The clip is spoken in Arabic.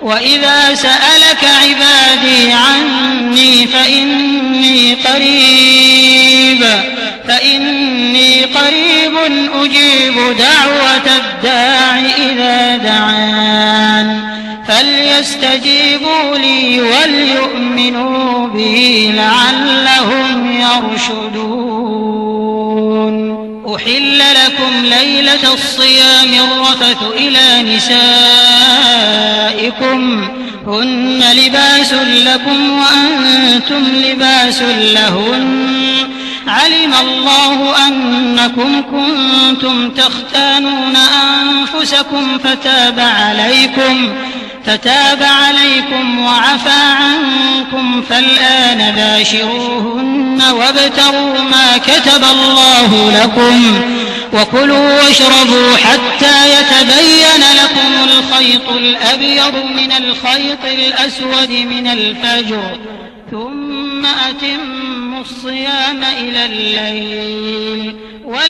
وإذا سألك عبادي عني فإني قريب أجيب دعوة الداع إذا دعان فليستجيبوا لي وليؤمنوا بي لعلهم يرشدون. أحل لكم ليلة الصيام الرفث إلى نسائكم هن لباس لكم وأنتم لباس لهن علم الله أنكم كنتم تختانون أنفسكم فتاب عليكم وعفى عنكم فالآن باشروهن وابتغوا ما كتب الله لكم وكلوا واشربوا حتى يتبين لكم الخيط الأبيض من الخيط الأسود من الفجر ثم أتموا الصيام إلى الليل